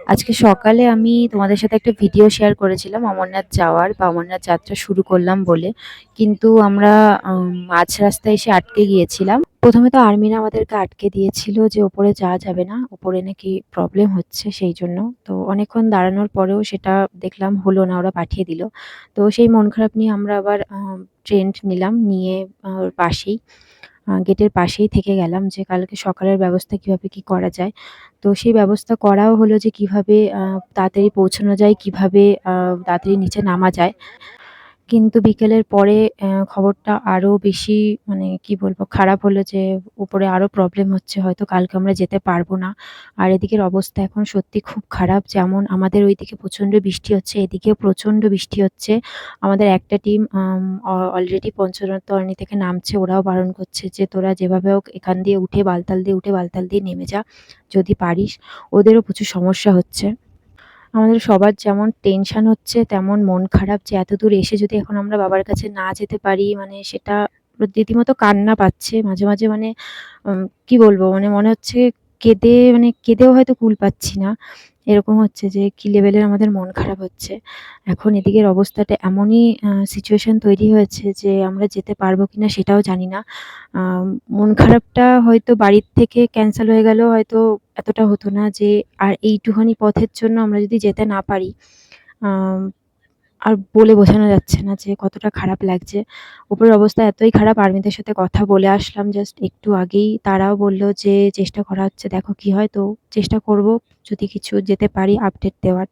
আজকে সকালে আমি তোমাদের সাথে একটা ভিডিও শেয়ার করেছিলাম অমরনাথ যাওয়ার বা অমরনাথ যাত্রা শুরু করলাম বলে। কিন্তু আমরা মাঝ রাস্তায় এসে আটকে গিয়েছিলাম। প্রথমে তো আর্মিরা আমাদেরকে আটকে দিয়েছিল যে ওপরে যাওয়া যাবে না। ওপরে নাকি প্রবলেম হচ্ছে সেই জন্য। তো অনেকক্ষণ দাঁড়ানোর পরেও সেটা দেখলাম হলো না, ওরা পাঠিয়ে দিল। তো সেই মন খারাপ নিয়ে আমরা আবার ট্রেন নিলাম, নিয়ে পাশেই গেটের পাশেই থেকে গেলাম যে কালকে সকালের ব্যবস্থা কিভাবে কি করা যায়। তো সেই ব্যবস্থা করাও হলো যে কিভাবে তাড়াতাড়ি পৌঁছানো যায়, কিভাবে তাড়াতাড়ি নিচে নামা যায়। কিন্তু বিকেলের পরে খবরটা আরো বেশি, মানে কি বলবো, খারাপ হলো যে উপরে আরো প্রবলেম হচ্ছে। হয়তো কালকে আমরা যেতে পারবো না। আর এদিকের অবস্থা এখন সত্যি খুব খারাপ। যেমন আমাদের ওইদিকে প্রচণ্ড বৃষ্টি হচ্ছে, এদিকেও প্রচণ্ড বৃষ্টি হচ্ছে। আমাদের একটা টিম অলরেডি পঞ্চরত্ন থেকে নামছে। ওরাও বারণ করছে যে, "তোরা যেভাবে হোক এখান দিয়ে উঠে বালতাল দিয়ে উঠে বালতাল দিয়ে নেমে যা যদি পারিস।" ওদেরও প্রচুর সমস্যা হচ্ছে। আমাদের সবার যেমন টেনশন হচ্ছে তেমন মন খারাপ যে এতদূর এসে যদি এখন আমরা বাবার কাছে না যেতে পারি, মানে সেটা রীতিমতো কান্না পাচ্ছে মাঝে মাঝে। মানে কি বলবো, মানে মনে হচ্ছে কেঁদেও হয়তো কুল পাচ্ছি না। এরকম হচ্ছে যে কি লেভেলের আমাদের মন খারাপ হচ্ছে। এখন এদিকের অবস্থাটা এমনই সিচুয়েশন তৈরি হয়েছে যে আমরা যেতে পারবো কিনা সেটাও জানি না। আম মন খারাপটা হয়তো বাড়ির থেকে ক্যানসেল হয়ে গেলেও হয়তো এতটা হতো না যে, আর এইটুখানি পথের জন্য আমরা যদি যেতে না পারি, আম আর বলে বোঝানো যাচ্ছে না যে কতটা খারাপ লাগছে। উপরের অবস্থা এতই খারাপ, আর্মিদের সাথে কথা বলে আসলাম জাস্ট একটু আগেই। তারাও বলল যে চেষ্টা করা হচ্ছে, দেখো কি হয়। তো চেষ্টা করব যদি কিছু যেতে পারি আপডেট দেওয়ার।